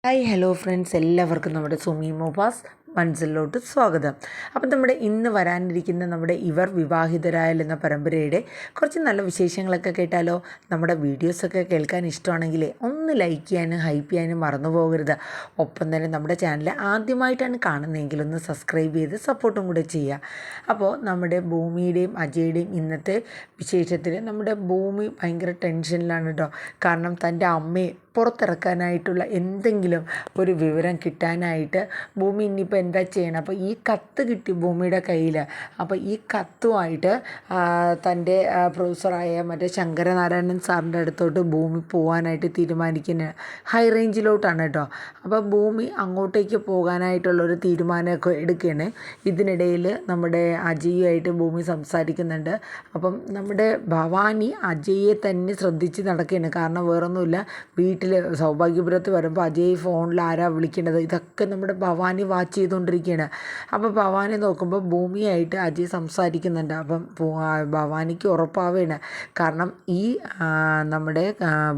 Hi hello friends, എല്ലാവർക്കും നമ്മുടെ സുമി മൊബാസ് മൻസിലോട്ട് സ്വാഗതം. അപ്പം നമ്മുടെ ഇന്ന് വരാനിരിക്കുന്ന നമ്മുടെ ഇവർ വിവാഹിതരായാൽ എന്ന പരമ്പരയുടെ കുറച്ച് നല്ല വിശേഷങ്ങളൊക്കെ കേട്ടാലോ. നമ്മുടെ വീഡിയോസൊക്കെ കേൾക്കാൻ ഇഷ്ടമാണെങ്കിൽ ഒന്ന് ലൈക്ക് ചെയ്യാനും ഹൈപ്പ് ചെയ്യാനും മറന്നു പോകരുത്. ഒപ്പം തന്നെ നമ്മുടെ ചാനൽ ആദ്യമായിട്ടാണ് കാണുന്നതെങ്കിൽ ഒന്ന് സബ്സ്ക്രൈബ് ചെയ്ത് സപ്പോർട്ടും കൂടെ ചെയ്യുക. അപ്പോൾ നമ്മുടെ ഭൂമിയുടെയും അജയുടെയും ഇന്നത്തെ വിശേഷത്തിൽ നമ്മുടെ ഭൂമി ഭയങ്കര ടെൻഷനിലാണ് കേട്ടോ. കാരണം തൻ്റെ അമ്മയെ പുറത്തിറക്കാനായിട്ടുള്ള എന്തെങ്കിലും ഒരു വിവരം കിട്ടാനായിട്ട് ഭൂമി ഇനിയിപ്പോൾ എന്താ ചെയ്യണം. അപ്പോൾ ഈ കത്ത് കിട്ടി ഭൂമിയുടെ കയ്യിൽ. അപ്പോൾ ഈ കത്തുമായിട്ട് തൻ്റെ പ്രൊഫസറായ മറ്റേ ശങ്കരനാരായണൻ സാറിൻ്റെ അടുത്തോട്ട് ഭൂമി പോകാനായിട്ട് തീരുമാനിക്കുന്നത് ഹൈ റേഞ്ചിലോട്ടാണ് കേട്ടോ. അപ്പോൾ ഭൂമി അങ്ങോട്ടേക്ക് പോകാനായിട്ടുള്ളൊരു തീരുമാനമൊക്കെ എടുക്കുകയാണ്. ഇതിനിടയിൽ നമ്മുടെ അജയുമായിട്ട് ഭൂമി സംസാരിക്കുന്നുണ്ട്. അപ്പം നമ്മുടെ ഭവാനി അജയെ തന്നെ ശ്രദ്ധിച്ച് നടക്കുകയാണ്. കാരണം വേറൊന്നുമില്ല, വീട്ടിൽ സൗഭാഗ്യപുരത്ത് വരുമ്പോൾ അജയ് ഫോണിൽ ആരാ വിളിക്കേണ്ടത്, ഇതൊക്കെ നമ്മുടെ ഭവാനി വാച്ച് ചെയ്തുകൊണ്ടിരിക്കുകയാണ്. അപ്പോൾ ഭവാനി നോക്കുമ്പോൾ ഭൂമിയായിട്ട് അജയ് സംസാരിക്കുന്നുണ്ട്. അപ്പം ഭവാനിക്ക് ഉറപ്പാവുകയാണ്. കാരണം ഈ നമ്മുടെ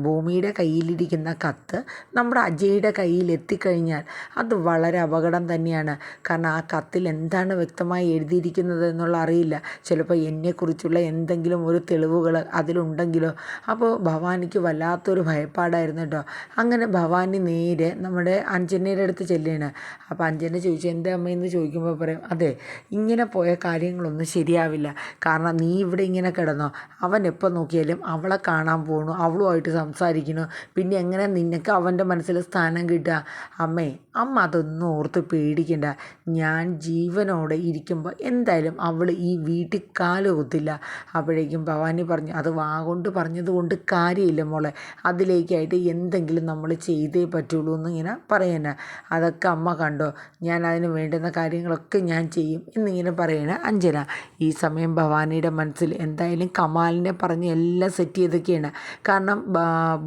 ഭൂമിയുടെ കയ്യിലിരിക്കുന്ന കത്ത് നമ്മുടെ അജയുടെ കയ്യിൽ എത്തിക്കഴിഞ്ഞാൽ അത് വളരെ അപകടം തന്നെയാണ്. കാരണം ആ കത്തിൽ എന്താണ് വ്യക്തമായി എഴുതിയിരിക്കുന്നത് എന്നുള്ള അറിയില്ല. ചിലപ്പോൾ എന്നെക്കുറിച്ചുള്ള എന്തെങ്കിലും ഒരു തെളിവുകൾ അതിലുണ്ടെങ്കിലോ. അപ്പോൾ ഭവാനിക്ക് വല്ലാത്തൊരു ഭയപ്പാടായിരുന്നു കേട്ടോ. അങ്ങനെ ഭവാനി നേരെ നമ്മുടെ അഞ്ജനയുടെ അടുത്ത് ചെല്ലുകയാണ്. അപ്പോൾ അഞ്ജന ചോദിച്ചു, എന്താ അമ്മയെന്ന് ചോദിക്കുമ്പോൾ പറയും, അതെ, ഇങ്ങനെ പോയ കാര്യങ്ങളൊന്നും ശരിയാവില്ല. കാരണം നീ ഇവിടെ ഇങ്ങനെ കിടന്നോ, അവൻ എപ്പോൾ നോക്കിയാലും അവളെ കാണാൻ പോകണു, അവളുമായിട്ട് സംസാരിക്കുന്നു, പിന്നെ എങ്ങനെ നിനക്ക് അവൻ്റെ മനസ്സിൽ സ്ഥാനം കിട്ടുക. അമ്മ അതൊന്നും ഓർത്ത് പേടിക്കണ്ട. ഞാൻ ജീവനോടെ ഇരിക്കുമ്പോൾ എന്തായാലും അവൾ ഈ വീട്ടിൽ കാല് കുത്തില്ല. അപ്പോഴേക്കും ഭവാനി പറഞ്ഞു, അത് വാഗൊണ്ട് പറഞ്ഞതുകൊണ്ട് കാര്യമില്ല മോളെ, അതിലേക്കായിട്ട് എന്തെങ്കിലും നമ്മൾ ചെയ്തേ പറ്റുള്ളൂ എന്നിങ്ങനെ പറയണേ. അതൊക്കെ അമ്മ കണ്ടോ, ഞാൻ അതിന് വേണ്ടുന്ന കാര്യങ്ങളൊക്കെ ഞാൻ ചെയ്യും എന്നിങ്ങനെ പറയണേ അഞ്ജന. ഈ സമയം ഭവാനിയുടെ മനസ്സിൽ എന്തായാലും കമാലിനെ പറഞ്ഞ് എല്ലാം സെറ്റ് ചെയ്തൊക്കെയാണ്. കാരണം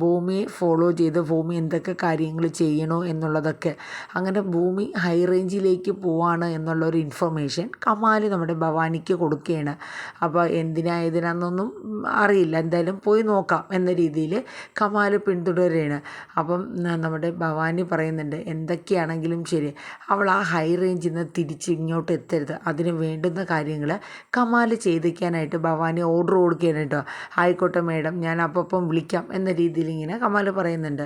ഭൂമിയെ ഫോളോ ചെയ്ത് ഭൂമി എന്തൊക്കെ കാര്യങ്ങൾ ചെയ്യണോ എന്നുള്ളതൊക്കെ. അങ്ങനെ ഭൂമി ഹൈ റേഞ്ചിലേക്ക് പോവാണ് എന്നുള്ളൊരു ഇൻഫർമേഷൻ കമാൽ നമ്മുടെ ഭവാനിക്ക് കൊടുക്കുകയാണ്. അപ്പോൾ ഏതിനാന്നൊന്നും അറിയില്ല, എന്തായാലും പോയി നോക്കാം എന്ന രീതിയിൽ കമാൽ പിന്തുടരുകയാണ്. അപ്പം നമ്മുടെ ഭവാനി പറയുന്നുണ്ട്, എന്തൊക്കെയാണെങ്കിലും ശരി അവൾ ആ ഹൈ റേഞ്ചിൽ നിന്ന് തിരിച്ച് ഇങ്ങോട്ട് എത്തരുത്. അതിന് വേണ്ടുന്ന കാര്യങ്ങൾ കമാൽ ചെയ്തിക്കാനായിട്ട് ഭവാനി ഓർഡർ കൊടുക്കുകയാണ് കേട്ടോ. ആയിക്കോട്ടെ മേഡം, ഞാൻ അപ്പം വിളിക്കാം എന്ന രീതിയിൽ ഇങ്ങനെ കമാൽ പറയുന്നുണ്ട്.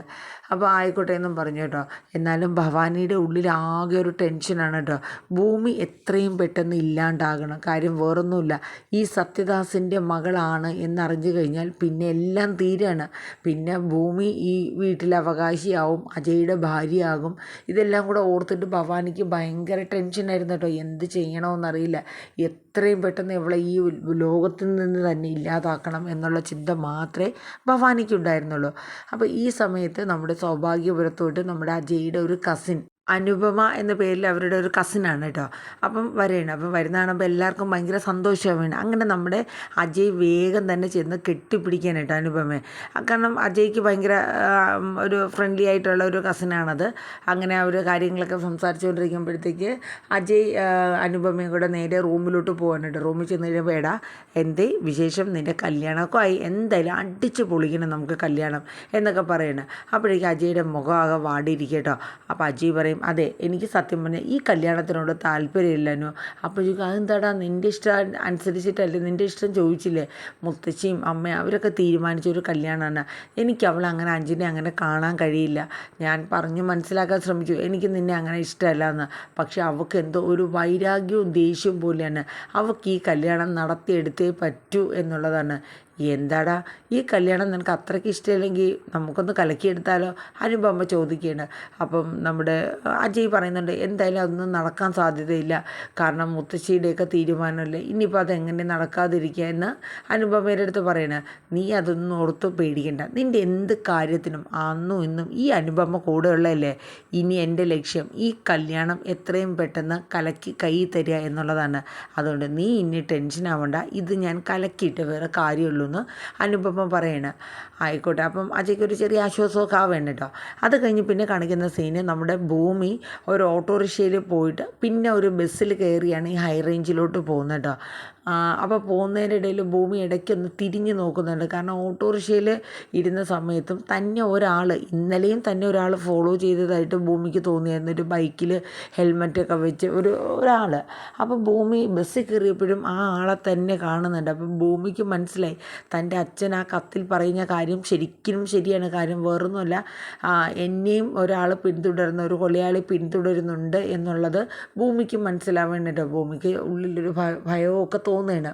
അപ്പോൾ ആയിക്കോട്ടെ എന്നും പറഞ്ഞു കേട്ടോ. എന്നാലും ഭവാനിയുടെ ഉള്ളിൽ ആകെ ഒരു ടെൻഷനാണ് കേട്ടോ. ഭൂമി എത്രയും പെട്ടെന്ന് ഇല്ലാണ്ടാകണം. കാര്യം വേറൊന്നുമില്ല, ഈ സത്യദാസിൻ്റെ മകളാണ് എന്നറിഞ്ഞു കഴിഞ്ഞാൽ പിന്നെ എല്ലാം തീരാണ്. പിന്നെ ഭൂമി ഈ വീട്ടിലെ അവകാശിയാവും, അജയുടെ ഭാര്യയാകും. ഇതെല്ലാം കൂടെ ഓർത്തിട്ട് ഭവാനിക്ക് ഭയങ്കര ടെൻഷനായിരുന്നു കേട്ടോ. എന്ത് ചെയ്യണമെന്നറിയില്ല. എത്രയും പെട്ടെന്ന് ഇവളെ ഈ ലോകത്തിൽ നിന്ന് തന്നെ ഇല്ലാതാക്കണം എന്നുള്ള ചിന്ത മാത്രമേ ഭവാനിക്കുണ്ടായിരുന്നുള്ളൂ. അപ്പോൾ ഈ സമയത്ത് നമ്മുടെ സൗഭാഗ്യപുരത്തോട്ട് നമ്മുടെ അജയുടെ ഒരു കസിൻ അനുപമ എന്ന പേരിൽ അവരുടെ ഒരു കസിനാണ് കേട്ടോ. അപ്പം വരെയാണ്. അപ്പം വരുന്ന കാണുമ്പോൾ എല്ലാവർക്കും ഭയങ്കര സന്തോഷമാണ്. അങ്ങനെ നമ്മുടെ അജയ് വേഗം തന്നെ ചെന്ന് കെട്ടിപ്പിടിക്കാനായിട്ട് അനുപമയെ. കാരണം അജയ്ക്ക് ഭയങ്കര ഒരു ഫ്രണ്ട്ലി ആയിട്ടുള്ള ഒരു കസിനാണത്. അങ്ങനെ അവർ കാര്യങ്ങളൊക്കെ സംസാരിച്ചുകൊണ്ടിരിക്കുമ്പോഴത്തേക്ക് അജയ് അനുപമയും കൂടെ നേരെ റൂമിലോട്ട് പോകാനായിട്ട്. റൂമിൽ ചെന്ന് കഴിയുമ്പോൾ, എടാ എന്തേ വിശേഷം, നിൻ്റെ കല്യാണമൊക്കെ ആയി, എന്തായാലും അടിച്ച് പൊളിക്കണം നമുക്ക് കല്യാണം എന്നൊക്കെ പറയണം. അപ്പോഴേക്കും അജയുടെ മുഖം ആകെ വാടിയിരിക്കട്ടോ. അപ്പോൾ അജയ് പറയും, അതെ, എനിക്ക് സത്യം പറഞ്ഞാൽ ഈ കല്യാണത്തിനോട് താല്പര്യമില്ലല്ലോ. അപ്പോഴേക്കും അതെന്താടാ, നിൻ്റെ ഇഷ്ടം അനുസരിച്ചിട്ടല്ലേ, നിൻ്റെ ഇഷ്ടം ചോദിച്ചില്ലേ, മുത്തശ്ശിയും അമ്മയും അവരൊക്കെ തീരുമാനിച്ചൊരു കല്യാണമാണ്. എനിക്ക് അവളെ അങ്ങനെ അഞ്ജനെ അങ്ങനെ കാണാൻ കഴിയില്ല. ഞാൻ പറഞ്ഞു മനസ്സിലാക്കാൻ ശ്രമിച്ചു, എനിക്ക് നിന്നെ അങ്ങനെ ഇഷ്ടമല്ല എന്ന്. പക്ഷെ അവൾക്ക് എന്തോ ഒരു വൈരാഗ്യവും ദേഷ്യവും പോലെയാണ്. അവൾക്ക് ഈ കല്യാണം നടത്തിയെടുത്തേ പറ്റൂ എന്നുള്ളതാണ്. എന്താടാ, ഈ കല്യാണം നിനക്ക് അത്രയ്ക്ക് ഇഷ്ടമില്ലെങ്കിൽ നമുക്കൊന്ന് കലക്കിയെടുത്താലോ, അനുപമ ചോദിക്കുകയാണ്. അപ്പം നമ്മുടെ അജയ് പറയുന്നുണ്ട്, എന്തായാലും അതൊന്നും നടക്കാൻ സാധ്യതയില്ല. കാരണം മുത്തശ്ശിയുടെയൊക്കെ തീരുമാനമല്ലേ, ഇനിയിപ്പോൾ അതെങ്ങനെ നടക്കാതിരിക്കുക എന്ന് അനുപമയുടെ അടുത്ത് പറയണേ. നീ അതൊന്നും ഓർത്ത് പേടിക്കണ്ട, നിൻ്റെ എന്ത് കാര്യത്തിനും അന്നും ഇന്നും ഈ അനുപമ കൂടെ ഉള്ളതല്ലേ. ഇനി എൻ്റെ ലക്ഷ്യം ഈ കല്യാണം എത്രയും പെട്ടെന്ന് കലക്കി കൈ തരിക എന്നുള്ളതാണ്. അതുകൊണ്ട് നീ ഇനി ടെൻഷൻ ആവണ്ട, ഇത് ഞാൻ കലക്കിയിട്ട് വേറെ കാര്യമുള്ളൂ എന്ന് അനുപമ പറയണേ. ആയിക്കോട്ടെ. അപ്പം അജയ്ക്ക് ഒരു ചെറിയ ആശ്വാസമൊക്കെ ആവേണ്ട കേട്ടോ. അത് കഴിഞ്ഞ് പിന്നെ കാണിക്കുന്ന സീന് നമ്മുടെ ഭൂമി ഒരു ഓട്ടോറിക്ഷയിൽ പോയിട്ട് പിന്നെ ഒരു ബസ്സിൽ കയറിയാണ് ഈ ഹൈ റേഞ്ചിലോട്ട് പോകുന്നത് കേട്ടോ. അപ്പോൾ പോകുന്നതിൻ്റെ ഇടയിൽ ഭൂമി ഇടയ്ക്കൊന്ന് തിരിഞ്ഞ് നോക്കുന്നുണ്ട്. കാരണം ഓട്ടോറിക്ഷയിൽ ഇരുന്ന സമയത്തും തന്നെ ഒരാൾ ഇന്നലെയും തന്നെ ഒരാൾ ഫോളോ ചെയ്തതായിട്ട് ഭൂമിക്ക് തോന്നിയായിരുന്നു. ഒരു ബൈക്കിൽ ഹെൽമെറ്റൊക്കെ വെച്ച് ഒരാൾ. അപ്പോൾ ഭൂമി ബസ്സിൽ കയറിയപ്പോഴും ആ ആളെ തന്നെ കാണുന്നുണ്ട്. അപ്പം ഭൂമിക്ക് മനസ്സിലായി തൻ്റെ അച്ഛൻ ആ കത്തിൽ പറയുന്ന കാര്യം ശരിക്കും ശരിയാണ്. കാര്യം വേറൊന്നുമല്ല, എന്നെയും ഒരാൾ പിന്തുടരുന്ന ഒരു കൊലയാളി പിന്തുടരുന്നുണ്ട് എന്നുള്ളത് ഭൂമിക്ക് മനസ്സിലാവേണ്ടിട്ടോ. ഭൂമിക്ക് ഉള്ളിലൊരു ഭയമൊക്കെ തോന്നുകയാണ്.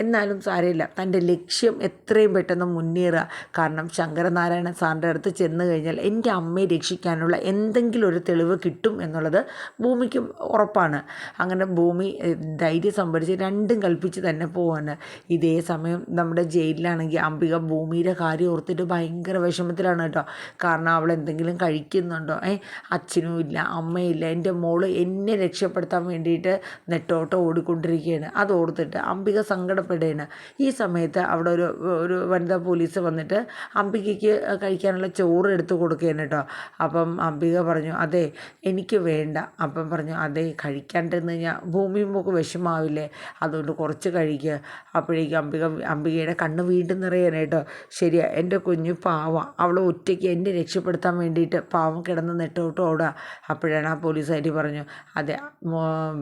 എന്നാലും സാരമില്ല, തൻ്റെ ലക്ഷ്യം എത്രയും പെട്ടെന്ന് മുന്നേറുക. കാരണം ശങ്കരനാരായണൻ സാറിൻ്റെ അടുത്ത് ചെന്ന് കഴിഞ്ഞാൽ എൻ്റെ അമ്മയെ രക്ഷിക്കാനുള്ള എന്തെങ്കിലും ഒരു തെളിവ് കിട്ടും എന്നുള്ളത് ഭൂമിക്ക് ഉറപ്പാണ്. അങ്ങനെ ഭൂമി ധൈര്യം സംഭരിച്ച് രണ്ടും കൽപ്പിച്ച് തന്നെ പോവാണ്. ഇതേ സമയം നമ്മുടെ ജയിലിലാണെങ്കിൽ അംബിക ഭൂമിയുടെ കാര്യം ഓർത്തിട്ട് ഭയങ്കര വിഷമത്തിലാണ് കേട്ടോ. കാരണം അവൾ എന്തെങ്കിലും കഴിക്കുന്നുണ്ടോ, അച്ഛനും ഇല്ല അമ്മയില്ല, എൻ്റെ മോള് എന്നെ രക്ഷപ്പെടുത്താൻ വേണ്ടിയിട്ട് നെട്ടോട്ടം ഓടിക്കൊണ്ടിരിക്കുകയാണ്. അത് ഓർത്തിട്ട് അംബിക സങ്കടപ്പെടുകയാണ്. ഈ സമയത്ത് അവിടെ ഒരു വനിതാ പോലീസ് വന്നിട്ട് അംബികയ്ക്ക് കഴിക്കാനുള്ള ചോറ് എടുത്ത് കൊടുക്കുകയാണ് കേട്ടോ. അപ്പം അംബിക പറഞ്ഞു, അതെ എനിക്ക് വേണ്ട. അപ്പം പറഞ്ഞു, അതെ കഴിക്കാണ്ടിരുന്ന് കഴിഞ്ഞാൽ ഭൂമിയും പോക്ക് വിഷമാവില്ലേ, അതുകൊണ്ട് കുറച്ച് കഴിക്കുക. അപ്പോഴേക്കും അംബികയുടെ കണ്ണ് വീണ്ടും നിറയാണ് കേട്ടോ. ശരിയാ, എൻ്റെ കുഞ്ഞു പാവം, അവൾ ഒറ്റയ്ക്ക് എന്നെ രക്ഷപ്പെടുത്താൻ വേണ്ടിയിട്ട് പാവം കിടന്ന് നെട്ടോട്ട് ഓടുക. അപ്പോഴാണ് ആ പോലീസുകാരി പറഞ്ഞു, അതെ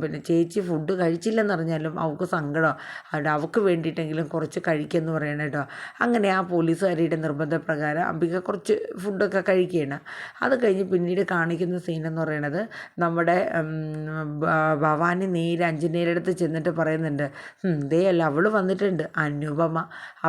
പിന്നെ ചേച്ചി ഫുഡ് കഴിച്ചില്ലെന്നറിഞ്ഞാലും അവൾക്ക് സങ്കടം, അതുകൊണ്ട് അവൾക്ക് വേണ്ടിയിട്ടെങ്കിലും കുറച്ച് കഴിക്കുമെന്ന് പറയണം കേട്ടോ. അങ്ങനെ ആ പോലീസുകാരിയുടെ നിർബന്ധപ്രകാരം അംബിക കുറച്ച് ഫുഡൊക്കെ കഴിക്കുകയാണ്. അത് കഴിഞ്ഞ് പിന്നീട് കാണിക്കുന്ന സീനെന്ന് പറയുന്നത് നമ്മുടെ ഭവാനി നേരെ അഞ്ജനയുടെ അടുത്ത് ചെന്നിട്ട് പറയുന്നുണ്ട്, ദേ അല്ല അവൾ വന്നിട്ടുണ്ട്, അനുപമ.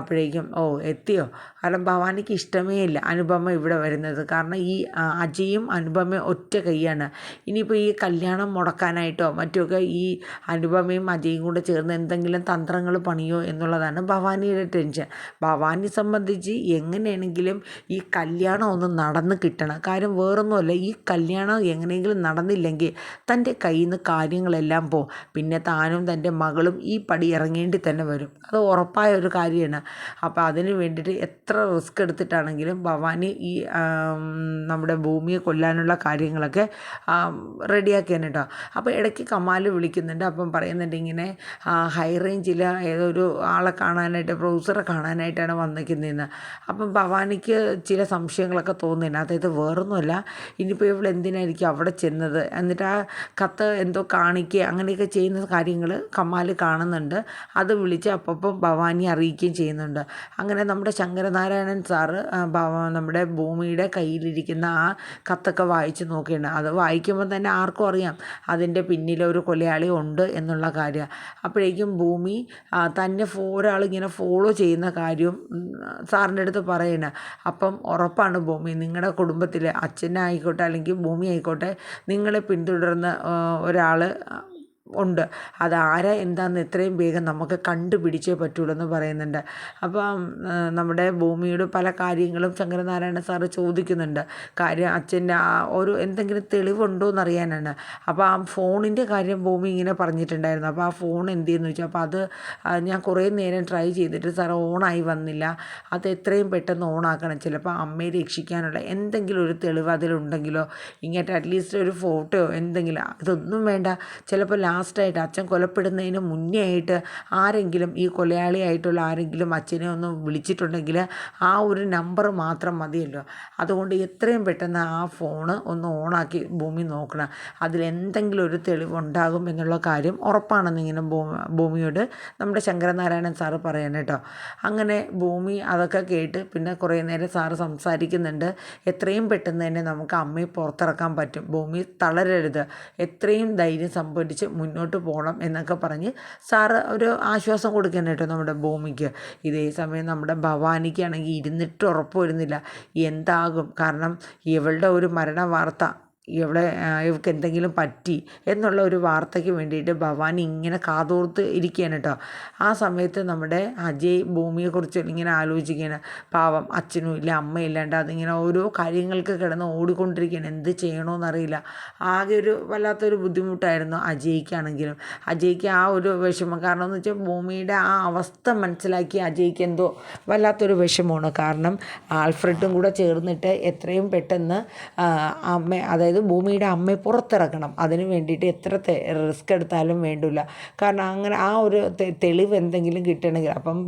അപ്പോഴേക്കും എത്തിയോ? കാരണം ഭവാനിക്ക് ഇഷ്ടമേ ഇല്ല അനുപമ ഇവിടെ വരുന്നത്. കാരണം ഈ അജയും അനുപമയും ഒറ്റ കൈയാണ്. ഇനിയിപ്പോൾ ഈ കല്യാണം മുടക്കാനായിട്ടോ മറ്റുമൊക്കെ ഈ അനുപമയും അജയും കൂടെ ചേർന്ന് എന്തെങ്കിലും തന്ത്രങ്ങൾ പണിയോ എന്നുള്ളതാണ് ഭവാനിയുടെ ടെൻഷൻ. ഭവാനി സംബന്ധിച്ച് എങ്ങനെയാണെങ്കിലും ഈ കല്യാണം ഒന്ന് നടന്ന് കിട്ടണം. കാര്യം വേറൊന്നുമല്ല, ഈ കല്യാണം എങ്ങനെയെങ്കിലും നടന്നില്ലെങ്കിൽ തൻ്റെ കയ്യിൽ നിന്ന് കാര്യങ്ങളെല്ലാം പോകും. പിന്നെ താനും തൻ്റെ മകളും ഈ പടി ഇറങ്ങേണ്ടി തന്നെ വരും. അത് ഉറപ്പായ ഒരു കാര്യമാണ്. അപ്പോൾ അതിന് വേണ്ടിയിട്ട് എത്ര റിസ്ക് എടുത്തിട്ടാണെങ്കിലും ഭവാനി ഈ നമ്മുടെ ഭൂമിയെ കൊല്ലാനുള്ള കാര്യങ്ങളൊക്കെ റെഡിയാക്കിയാണ് കേട്ടോ. അപ്പോൾ ഇടയ്ക്ക് കമാൽ വിളിക്കുന്നുണ്ട്. അപ്പം പറയുന്നുണ്ട് ഇങ്ങനെ ഹൈ റേഞ്ചിൽ ഏതൊരു ആളെ കാണാനായിട്ട്, പ്രൊഫസറെ കാണാനായിട്ടാണ് വന്നിരിക്കുന്നതെന്ന്. അപ്പം ഭവാനിക്ക് ചില സംശയങ്ങളൊക്കെ തോന്നുന്നുണ്ട്. അതായത് വേറൊന്നുമല്ല, ഇനിയിപ്പോൾ ഇവൾ എന്തിനായിരിക്കും അവിടെ ചെന്നത്, എന്നിട്ട് ആ കത്ത് എന്തോ കാണിക്കുക അങ്ങനെയൊക്കെ ചെയ്യുന്ന കാര്യങ്ങൾ കമാൽ കാണുന്നുണ്ട്. അത് വിളിച്ച് അപ്പം ഭവാനി അറിയിക്കുകയും ചെയ്യുന്നുണ്ട്. അങ്ങനെ നമ്മുടെ ശങ്കരനാരായണൻ സാറ് നമ്മുടെ ഭൂമിയുടെ കയ്യിലിരിക്കുന്ന ആ കത്തൊക്കെ വായിച്ച് നോക്കിയാണ്. അത് വായിക്കുമ്പോൾ തന്നെ ആർക്കും അറിയാം അതിൻ്റെ പിന്നിലൊരു കൊലയാളി ഉണ്ട് എന്നുള്ള കാര്യം. അപ്പോഴേക്കും ഭൂമി തന്നെ ഒരാളിങ്ങനെ ഫോളോ ചെയ്യുന്ന കാര്യവും സാറിൻ്റെ അടുത്ത് പറയണ. അപ്പം ഉറപ്പാണ് ഭൂമി, നിങ്ങളുടെ കുടുംബത്തിൽ അച്ഛനായിക്കോട്ടെ അല്ലെങ്കിൽ ഭൂമി ആയിക്കോട്ടെ നിങ്ങളെ പിന്തുടർന്ന ഒരാൾ ഉണ്ട്. അതാരാ എന്താണെന്ന് എത്രയും വേഗം നമുക്ക് കണ്ടുപിടിച്ചേ പറ്റുള്ളൂ എന്ന് പറയുന്നുണ്ട്. അപ്പം നമ്മുടെ ഭൂമിയോട് പല കാര്യങ്ങളും ശങ്കരനാരായണ സാറ് ചോദിക്കുന്നുണ്ട്. കാര്യം അച്ഛൻ്റെ ആ ഒരു എന്തെങ്കിലും തെളിവുണ്ടോ എന്നറിയാനാണ്. അപ്പോൾ ആ ഫോണിൻ്റെ കാര്യം ഭൂമി ഇങ്ങനെ പറഞ്ഞിട്ടുണ്ടായിരുന്നു. അപ്പോൾ ആ ഫോൺ എന്ത് ചെയ്യുന്നു ചോദിച്ചാൽ, അപ്പോൾ അത് ഞാൻ കുറേ നേരം ട്രൈ ചെയ്തിട്ട് സാർ ഓണായി വന്നില്ല, അത് എത്രയും പെട്ടെന്ന് ഓണാക്കണം. ചിലപ്പോൾ അമ്മയെ രക്ഷിക്കാനുള്ള എന്തെങ്കിലും ഒരു തെളിവ് അതിലുണ്ടെങ്കിലോ, ഇങ്ങോട്ട് അറ്റ്ലീസ്റ്റ് ഒരു ഫോട്ടോയോ എന്തെങ്കിലും. ഇതൊന്നും വേണ്ട, ചിലപ്പോൾ ലാസ്റ്റായിട്ട് അച്ഛൻ കൊലപ്പെടുന്നതിന് മുന്നേ ആയിട്ട് ആരെങ്കിലും ഈ കൊലയാളിയായിട്ടുള്ള ആരെങ്കിലും അച്ഛനെ ഒന്ന് വിളിച്ചിട്ടുണ്ടെങ്കിൽ ആ ഒരു നമ്പർ മാത്രം മതിയല്ലോ. അതുകൊണ്ട് എത്രയും പെട്ടെന്ന് ആ ഫോണ് ഒന്ന് ഓണാക്കി ഭൂമി നോക്കണം, അതിലെന്തെങ്കിലും ഒരു തെളിവുണ്ടാകും എന്നുള്ള കാര്യം ഉറപ്പാണെന്ന് ഇങ്ങനെ ഭൂമിയോട് നമ്മുടെ ശങ്കരനാരായണൻ സാറ് പറയാൻ കേട്ടോ. അങ്ങനെ ഭൂമി അതൊക്കെ കേട്ട് പിന്നെ കുറേ നേരം സാറ് സംസാരിക്കുന്നുണ്ട്. എത്രയും പെട്ടെന്ന് തന്നെ നമുക്ക് അമ്മയെ പുറത്തിറക്കാൻ പറ്റും, ഭൂമി തളരരുത്, എത്രയും ധൈര്യം സംഭരിച്ച് മുന്നോട്ട് പോകണം എന്നൊക്കെ പറഞ്ഞ് സാറ് ഒരു ആശ്വാസം കൊടുക്കണം കേട്ടോ നമ്മുടെ ഭൂമിക്ക്. ഇതേ സമയം നമ്മുടെ ഭവാനിക്കാണെങ്കിൽ ഇരുന്നിട്ട് ഉറപ്പ് വരുന്നില്ല എന്താകും. കാരണം ഇവളുടെ ഒരു മരണ വാർത്ത, ഇവൾക്ക് എന്തെങ്കിലും പറ്റി എന്നുള്ള ഒരു വാർത്തയ്ക്ക് വേണ്ടിയിട്ട് ഭവാനി ഇങ്ങനെ കാതോർത്ത് ഇരിക്കുകയാണ് കേട്ടോ. ആ സമയത്ത് നമ്മുടെ അജയ് ഭൂമിയെക്കുറിച്ച് ഇങ്ങനെ ആലോചിക്കുകയാണ്. പാവം അച്ഛനും ഇല്ല അമ്മയില്ലാണ്ട് അതിങ്ങനെ ഓരോ കാര്യങ്ങൾക്ക് കിടന്ന് ഓടിക്കൊണ്ടിരിക്കുകയാണ്, എന്ത് ചെയ്യണമെന്നറിയില്ല. ആകെ ഒരു വല്ലാത്തൊരു ബുദ്ധിമുട്ടായിരുന്നു അജയ്ക്കാണെങ്കിലും. അജയ്ക്ക് ആ ഒരു വിഷമം, കാരണം എന്ന് വെച്ചാൽ ഭൂമിയുടെ ആ അവസ്ഥ മനസ്സിലാക്കി അജയ്ക്ക് എന്തോ വല്ലാത്തൊരു വിഷമമാണ്. കാരണം ആൽഫ്രഡും കൂടെ ചേർന്നിട്ട് എത്രയും പെട്ടെന്ന് അതായത് അതായത് ഭൂമിയുടെ അമ്മയെ പുറത്തിറക്കണം. അതിന് വേണ്ടിയിട്ട് എത്ര റിസ്ക് എടുത്താലും വേണ്ടില്ല. കാരണം അങ്ങനെ ആ ഒരു തെളിവ് എന്തെങ്കിലും കിട്ടണമെങ്കിൽ അപ്പം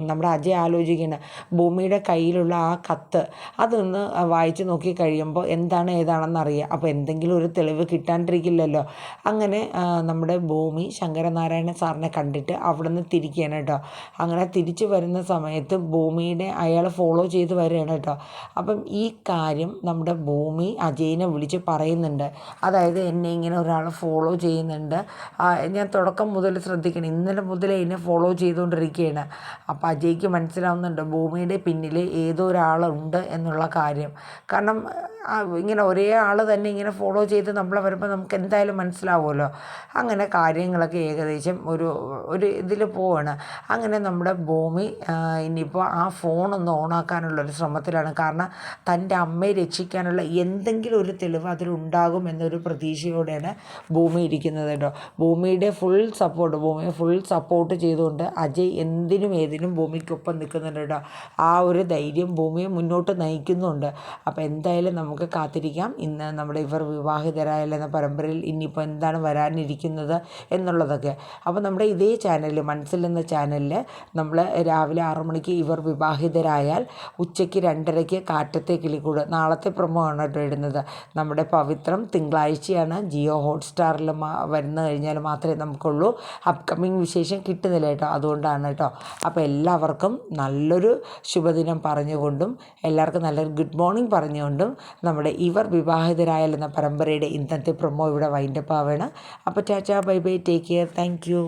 നമ്മുടെ അജയ് ആലോചിക്കണം, ഭൂമിയുടെ കയ്യിലുള്ള ആ കത്ത് അതൊന്ന് വായിച്ച് നോക്കി കഴിയുമ്പോൾ എന്താണ് ഏതാണെന്ന് അറിയാം. അപ്പോൾ എന്തെങ്കിലും ഒരു തെളിവ് കിട്ടാണ്ടിരിക്കില്ലല്ലോ. അങ്ങനെ നമ്മുടെ ഭൂമി ശങ്കരനാരായണ സാറിനെ കണ്ടിട്ട് അവിടെ നിന്ന് തിരിക്കുകയാണ് കേട്ടോ. അങ്ങനെ തിരിച്ചു വരുന്ന സമയത്ത് ഭൂമിയുടെ അയാൾ ഫോളോ ചെയ്ത് വരികയാണ് കേട്ടോ. അപ്പം ഈ കാര്യം നമ്മുടെ ഭൂമി അജയിനെ വിളിച്ച് പറയുന്നുണ്ട്. അതായത് എന്നെ ഇങ്ങനെ ഒരാൾ ഫോളോ ചെയ്യുന്നുണ്ട്, ഞാൻ തുടക്കം മുതൽ ശ്രദ്ധിക്കണം, ഇന്നലെ മുതലേ എന്നെ ഫോളോ ചെയ്തുകൊണ്ടിരിക്കുകയാണ്. അപ്പോൾ അജയ്ക്ക് മനസ്സിലാവുന്നുണ്ട് ഭൂമിയുടെ പിന്നിൽ ഏതോ ഒരാളുണ്ട് എന്നുള്ള കാര്യം. കാരണം ഇങ്ങനെ ഒരേ ആൾ തന്നെ ഇങ്ങനെ ഫോളോ ചെയ്ത് നമ്മളെ വരുമ്പോൾ നമുക്ക് എന്തായാലും മനസ്സിലാവുമല്ലോ. അങ്ങനെ കാര്യങ്ങളൊക്കെ ഏകദേശം ഒരു ഇതിൽ പോവാണ്. അങ്ങനെ നമ്മുടെ ഭൂമി ഇനിയിപ്പോൾ ആ ഫോണൊന്ന് ഓണാക്കാനുള്ളൊരു ശ്രമത്തിലാണ്. കാരണം തൻ്റെ അമ്മയെ രക്ഷിക്കാനുള്ള എന്തെങ്കിലും ഒരു തെളിവ് അതിലുണ്ടാകും എന്നൊരു പ്രതീക്ഷയോടെയാണ് ഭൂമി ഇരിക്കുന്നത് കേട്ടോ. ഭൂമിയെ ഫുൾ സപ്പോർട്ട് ചെയ്തുകൊണ്ട് അജയ് എന്തിനും ഏതിനും ഭൂമിക്കൊപ്പം നിൽക്കുന്നുണ്ട് കേട്ടോ. ആ ഒരു ധൈര്യം ഭൂമിയെ മുന്നോട്ട് നയിക്കുന്നുണ്ട്. അപ്പോൾ എന്തായാലും നമുക്ക് കാത്തിരിക്കാം ഇന്ന് നമ്മുടെ ഇവർ വിവാഹിതരായാൽ എന്ന പരമ്പരയിൽ ഇനിയിപ്പോൾ എന്താണ് വരാനിരിക്കുന്നത് എന്നുള്ളതൊക്കെ. അപ്പോൾ നമ്മുടെ ഇതേ ചാനലിൽ മനസ്സിൽ എന്ന ചാനലിൽ നമ്മൾ രാവിലെ 6 മണിക്ക് ഇവർ വിവാഹിതരായാൽ ഉച്ചയ്ക്ക് 2:30 കാറ്റത്തെ കിളിക്കൂട്, നാളത്തെ പ്രൊമോ ആണ് കേട്ടോ ഇടുന്നത്. നമ്മുടെ പവിത്രം തിങ്കളാഴ്ചയാണ് ജിയോ ഹോട്ട്സ്റ്റാറിൽ വരുന്ന കഴിഞ്ഞാൽ മാത്രമേ നമുക്കുള്ളൂ. അപ്കമിങ് വിശേഷം കിട്ടുന്നില്ല കേട്ടോ, അതുകൊണ്ടാണ് കേട്ടോ. അപ്പോൾ എല്ലാവർക്കും നല്ലൊരു ശുഭദിനം പറഞ്ഞുകൊണ്ടും എല്ലാവർക്കും നല്ലൊരു ഗുഡ് മോർണിംഗ് പറഞ്ഞുകൊണ്ടും നമ്മുടെ ഇവർ വിവാഹിതരായാൽ എന്ന പരമ്പരയുടെ ഇന്നത്തെ പ്രൊമോ ഇവിടെ വൈൻഡപ്പ് ആവുകയാണ്. അപ്പോൾ tata bye bye, take care, thank you.